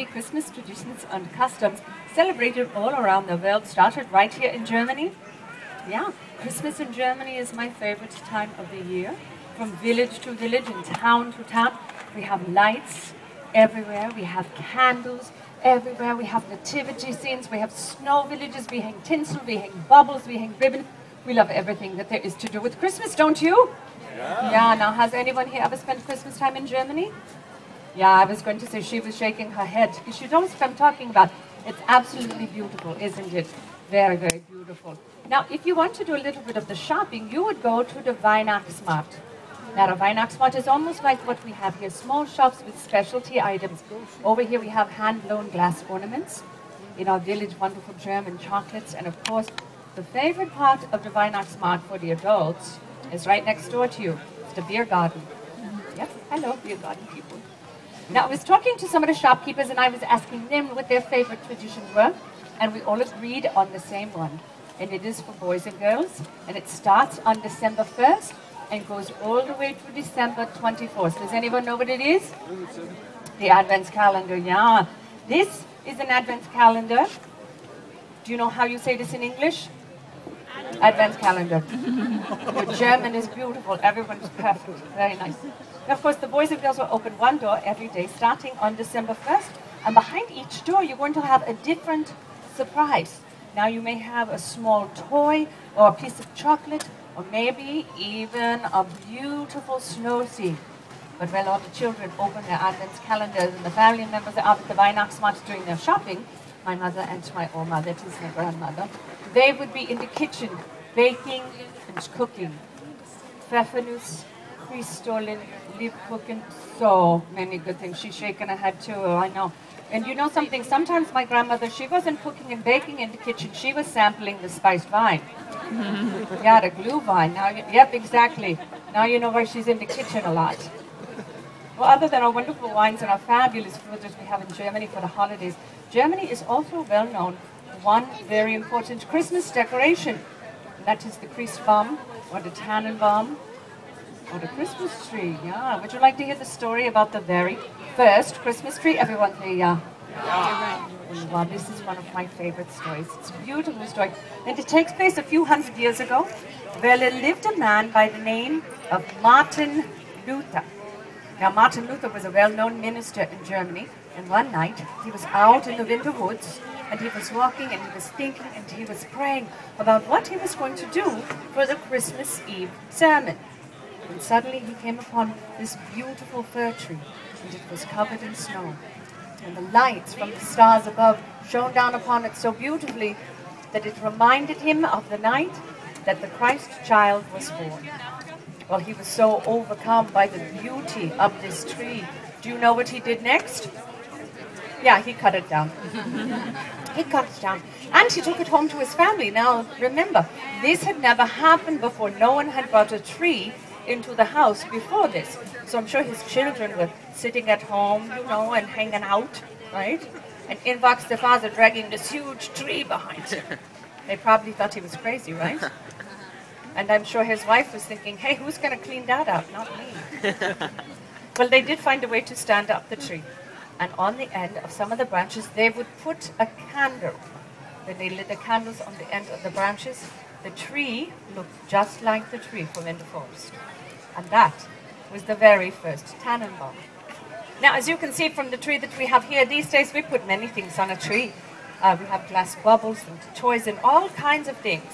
many Christmas traditions and customs celebrated all around the world started right here in Germany. Yeah, Christmas in Germany is my favorite time of the year. From village to village and town to town, we have lights everywhere, we have candles everywhere, we have nativity scenes, we have snow villages, we hang tinsel, we hang bubbles, we hang ribbon. We love everything that there is to do with Christmas, don't you? Yeah, now has anyone here ever spent Christmas time in Germany? Yeah, I was going to say she was shaking her head because she knows what I'm talking about. It's absolutely beautiful, isn't it? Very, very beautiful. Now, if you want to do a little bit of the shopping, you would go to the Weihnachtsmarkt. Now, the Weihnachtsmarkt is almost like what we have here, small shops with specialty items. Over here we have hand-blown glass ornaments. In our village, wonderful German chocolates. And of course, the favorite part of the Weihnachtsmarkt for the adults is right next door to you. It's the beer garden. Yep, hello, beer garden people. Now, I was talking to some of the shopkeepers and I was asking them what their favorite traditions were. And we all agreed on the same one. And it is for boys and girls. And it starts on December 1st and goes all the way to December 24th. Does anyone know what it is? The Advent calendar, yeah. This is an Advent calendar. Do you know how you say this in English? Advent calendar. Your German is beautiful. Everyone's perfect. Very nice. And of course, the boys and girls will open one door every day, starting on December 1st. And behind each door, you're going to have a different surprise. Now, you may have a small toy or a piece of chocolate, or maybe even a beautiful snow scene. But when all the children open their Advent calendars and the family members are out at the Weihnachtsmarkt doing their shopping, my mother and my Oma, that is my grandmother, they would be in the kitchen baking and cooking. Pfeffernuss, Christstollen, Lebkuchen, so many good things. She's shaking her head too, I know. And you know something, sometimes my grandmother, she wasn't cooking and baking in the kitchen, she was sampling the spiced wine. Yeah, the glue wine. Now, yep, exactly. Now you know why she's in the kitchen a lot. Well, other than our wonderful wines and our fabulous food that we have in Germany for the holidays, Germany is also well known for one very important Christmas decoration. And that is the Christbaum, or the Tannenbaum, or the Christmas tree. Yeah. Would you like to hear the story about the very first Christmas tree? Everyone say yeah. Yeah. Well, this is one of my favorite stories. It's a beautiful story. And it takes place a few hundred years ago, where there lived a man by the name of Martin Luther. Now, Martin Luther was a well-known minister in Germany, and one night he was out in the winter woods, and he was walking, and he was thinking, and he was praying about what he was going to do for the Christmas Eve sermon. And suddenly he came upon this beautiful fir tree, and it was covered in snow. And the lights from the stars above shone down upon it so beautifully that it reminded him of the night that the Christ child was born. Well, he was so overcome by the beauty of this tree. Do you know what he did next? Yeah, he cut it down. He cut it down. And he took it home to his family. Now, remember, this had never happened before. No one had brought a tree into the house before this. So I'm sure his children were sitting at home, you know, and hanging out, right? And in walks the father dragging this huge tree behind him. They probably thought he was crazy, right? And I'm sure his wife was thinking, hey, who's going to clean that up? Not me. Well, they did find a way to stand up the tree. And on the end of some of the branches, they would put a candle. When they lit the candles on the end of the branches, the tree looked just like the tree from in the forest. And that was the very first Tannenbaum. Now, as you can see from the tree that we have here, these days we put many things on a tree. We have glass bubbles and toys and all kinds of things.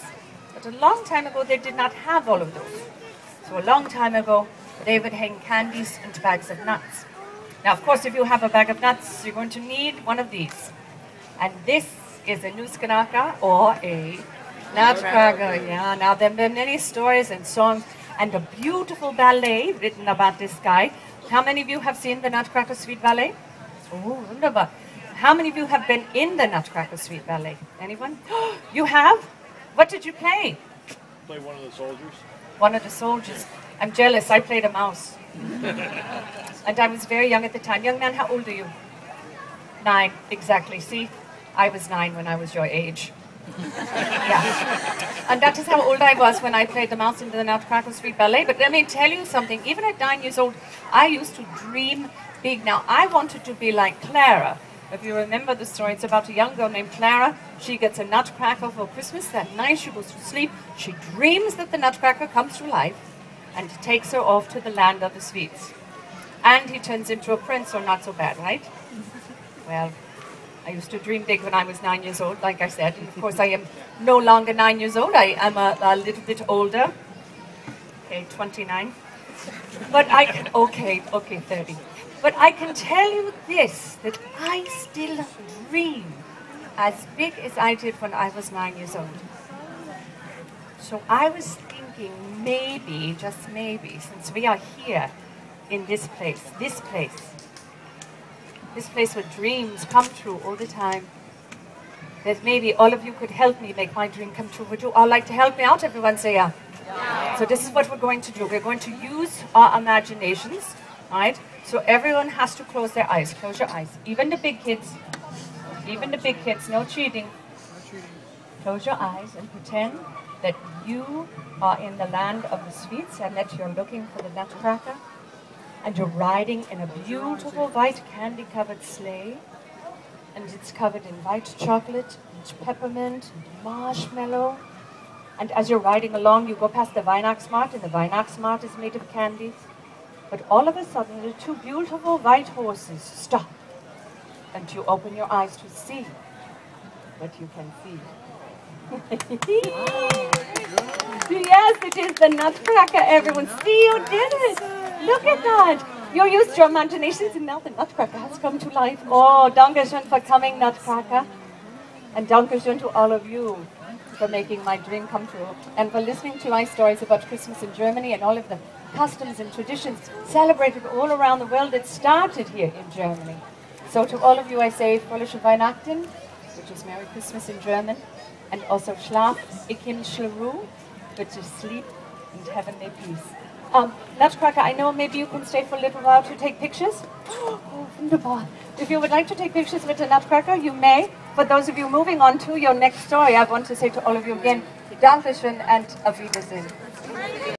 But a long time ago, they did not have all of those. So a long time ago, they would hang candies and bags of nuts. Now, of course, if you have a bag of nuts, you're going to need one of these. And this is a nutcracker or a nutcracker. Yeah, now there have been many stories and songs and a beautiful ballet written about this guy. How many of you have seen the Nutcracker Suite Ballet? Oh, wunderbar. How many of you have been in the Nutcracker Suite Ballet? Anyone? You have? What did you play? Play one of the soldiers. One of the soldiers. I'm jealous. I played a mouse. And I was very young at the time. Young man, how old are you? 9, exactly. See, I was 9 when I was your age. Yeah. And that is how old I was when I played the mouse in the Nutcracker Suite Ballet. But let me tell you something. Even at 9 years old, I used to dream big. Now, I wanted to be like Clara. If you remember the story, it's about a young girl named Clara. She gets a nutcracker for Christmas. That night she goes to sleep. She dreams that the nutcracker comes to life and takes her off to the land of the sweets. And he turns into a prince, so not so bad, right? Well, I used to dream big when I was 9 years old, like I said. And of course, I am no longer 9 years old. I am a little bit older. Okay, 29. But I can, okay, 30. But I can tell you this, that I still dream as big as I did when I was 9 years old. So I was thinking maybe, just maybe, since we are here in this place where dreams come true all the time, that maybe all of you could help me make my dream come true. Would you all like to help me out? Everyone say yeah. So this is what we're going to do. We're going to use our imaginations, right? So everyone has to close their eyes. Close your eyes. Even the big kids. Even the big kids. No cheating. Close your eyes and pretend that you are in the land of the sweets and that you're looking for the nutcracker. And you're riding in a beautiful white candy-covered sleigh. And it's covered in white chocolate, and peppermint, and marshmallow. And as you're riding along, you go past the Weihnachtsmarkt, and the Weihnachtsmarkt is made of candies. But all of a sudden, the two beautiful white horses stop. And you open your eyes to see what you can see. Yes, it is the nutcracker, everyone. See, you did it. Look at that. You used your imaginations, and now the nutcracker has come to life. Oh, Dankeschön for coming, nutcracker. And Dankeschön to all of you for making my dream come true, and for listening to my stories about Christmas in Germany and all of the customs and traditions celebrated all around the world that started here in Germany. So to all of you I say Fröhliche Weihnachten, which is Merry Christmas in German, and also Schlaf ich in Schleru, which is sleep and heavenly peace. Nutcracker, I know maybe you can stay for a little while to take pictures. Oh, wunderbar. If you would like to take pictures with the nutcracker, you may. For those of you moving on to your next story, I want to say to all of you again, Dankeschön and Auf Wiedersehen.